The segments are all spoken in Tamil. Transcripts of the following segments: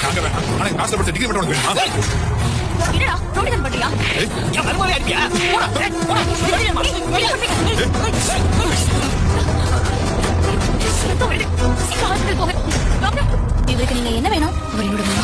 நாங்க வேணாம். ஆனா காசுல படிச்ச டிகிரி மட்டும் உனக்கு வேணுமா? என்னடா ரோடிகள் பண்றியா? என் மருமகளா இருக்கியா? போடா, போடா, வெளியேம்மா. இவருக்கு நீங்க என்ன வேணும்? அவர் என்னோட மாமா.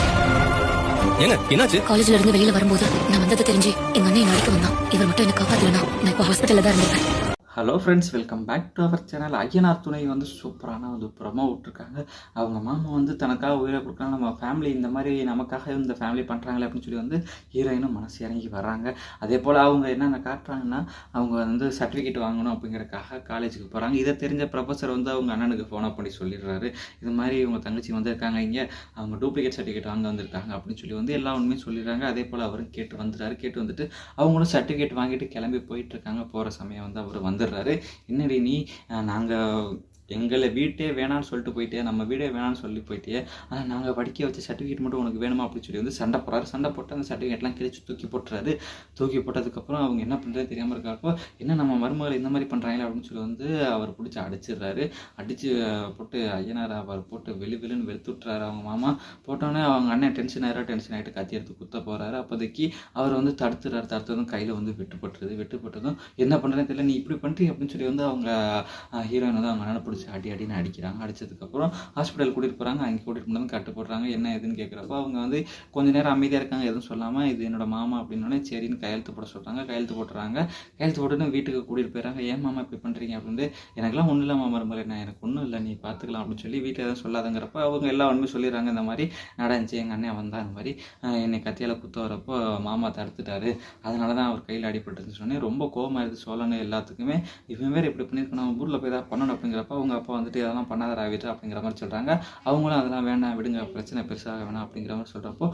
ஏங்க என்னாச்சு? காலேஜ்ல இருந்து வெளியில வரும்போது நான் வந்ததை தெரிஞ்சு எங்க அண்ணன் என்ன அடிக்க வந்தான். இவர் மட்டும் என்ன காப்பாத்தலனா நான் இப்ப ஹாஸ்பிட்டல்ல தான் இருந்திருப்பேன். Hello friends, welcome back to our channel. Ayyanar துணை வந்து சூப்பரான ஒரு ப்ரொமோ விட்டுருக்காங்க. அவங்க மாமா வந்து தனக்காக உயிரை கொடுக்குறாங்க, நம்ம ஃபேமிலி இந்த மாதிரி நமக்காக இந்த ஃபேமிலி பண்ணுறாங்களே அப்படின்னு சொல்லி வந்து ஹீரோயினும் மனசு இறங்கி வர்றாங்க. அதே போல் அவங்க என்னென்ன காட்டுறாங்கன்னா, அவங்க வந்து சர்டிஃபிகேட் வாங்கணும் அப்படிங்கிறக்காக காலேஜுக்கு போகிறாங்க. இதை தெரிஞ்ச ப்ரொஃபஸர் வந்து அவங்க அண்ணனுக்கு ஃபோன் பண்ணி சொல்லிடுறாரு, இது மாதிரி இவங்க தங்கச்சி வந்திருக்காங்க, இங்கே அவங்க டூப்ளிகேட் சர்டிஃபிகேட் வாங்க வந்திருக்காங்க அப்படின்னு சொல்லி வந்து எல்லா உண்மையும் சொல்லிடுறாங்க. அதே போல் அவரும் கேட்டு வந்துடுறாரு. கேட்டு வந்துட்டு அவங்களும் சர்டிஃபிகேட் வாங்கிட்டு கிளம்பி போயிட்டுருக்காங்க. போகிற சமயம் வந்து அவர் வந்துடுறாரு. என்னடி நீ நாங்கள் எங்களை வீட்டே வேணான்னு சொல்லிட்டு போயிட்டே, நம்ம வீடே வேணான்னு சொல்லி போயிட்டே, ஆனால் நாங்கள் படிக்க வச்ச சர்டிஃபிகேட் மட்டும் உனக்கு வேணுமா அப்படின்னு சொல்லி வந்து சண்டை போடுறாரு. சண்டை போட்டு அந்த சர்டிஃபிகேட்லாம் கிழிச்சு தூக்கி போட்டுறாரு. தூக்கி போட்டதுக்கப்புறம் அவங்க என்ன பண்ணுறது தெரியாமல் இருக்கப்போ, என்ன நம்ம மருமகளை இந்த மாதிரி பண்ணுறாங்களே அப்படின்னு சொல்லி வந்து அவர் பிடிச்சி அடிச்சிடுறாரு. அடித்து போட்டு ஐயனார் அவர் போட்டு வெளுன்னு வெளுத்து விட்டுறாரு அவங்க மாமா. போட்டோன்னே அவங்க அண்ணன் டென்ஷன் ஆகிட்டு கத்தி எடுத்து குத்த போகிறாரு. அப்போதைக்கு அவர் வந்து தடுத்ததும் கையில் வந்து வெட்டுப்பட்டதும் என்ன பண்ணுறேன்னு தெரியல, நீ இப்படி பண்ணுறீ அப்படின்னு சொல்லி வந்து அவங்க ஹீரோயின் வந்து அவங்க அண்ணனை பிடிச்சி அடின்னு அடிக்கிறாங்க. அடித்ததுக்கப்புறம் ஹாஸ்பிட்டல் கூட்டிகிட்டு போகிறாங்க. அங்கே கூட்டிகிட்டு போனது கட்டு போடுறாங்க. என்ன ஏதுன்னு கேட்குறப்போ அவங்க வந்து கொஞ்சம் நேரம் அமைதியாக இருக்காங்க, எதுவும் சொல்லாமல். இது என்னோட மாமா அப்படின்னோடனே சரின்னு கையெழுத்து போட சொல்கிறாங்க. கையெழுத்து போட்டுறாங்க. கையெழுத்து போட்டுன்னு வீட்டுக்கு கூட்டிகிட்டு போயிடறாங்க. ஏன் மாமா இப்படி பண்ணுறீங்க அப்படின்னு. எனக்குலாம் ஒன்றும் இல்லை மாமா, மருமலை நான் எனக்கு ஒன்றும் இல்லை, நீ பார்த்துக்கலாம் அப்படின்னு சொல்லி வீட்டில் எதுவும் சொல்லாதங்கிறப்ப அவங்க எல்லா ஒன்றுமே சொல்லிடுறாங்க. இந்த மாதிரி நடந்துச்சு, எங்கள் அண்ணன் வந்தா இந்த மாதிரி என்னை கத்தியால் குத்த வரப்போ மாமா தடுத்துட்டாரு, அதனால தான் அவர் கையில் அடிபட்டுருந்துன்னு சொன்னேன். ரொம்ப கோவமாயிருது சோழன்னு எல்லாத்துக்குமே. இவன் வேறு இப்படி பண்ணியிருக்கணும், அவன் ஊரில் போய் தான் பண்ணணும் அப்படிங்கிறப்ப அவங்க அப்பா வந்துட்டு இதெல்லாம் பண்ணாதரா வீட்டு அப்படிங்கிற மாதிரி சொல்கிறாங்க. அவங்களும் அதெல்லாம் வேண்டாம் விடுங்க, பிரச்சனை பெருசாக வேணாம் அப்படிங்கிற மாதிரி சொல்கிறப்போ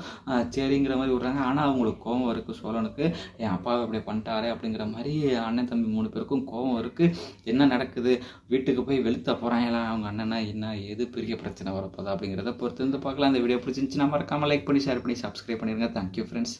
சரிங்கிற மாதிரி விட்றாங்க. ஆனால் அவங்களுக்கு கோவம் இருக்குது சோழனுக்கு, என் அப்பாவை இப்படி பண்ணிட்டாரே அப்படிங்கிற மாதிரி. அண்ணன் தம்பி 3 பேருக்கும் கோவம் இருக்குது. என்ன நடக்குது, வீட்டுக்கு போய் வெளுத்த போகிறாங்களா அவங்க அண்ணனா, என்ன எது பெரிய பிரச்சனை வரப்போதா அப்படிங்கிறத பொறுத்து வந்து பார்க்கலாம். இந்த வீடியோ பிடிச்சிருந்துச்சுன்னா மறக்காமல் லைக் பண்ணி ஷேர் பண்ணி சப்ஸ்கிரைப் பண்ணிடுங்க. Thank you friends.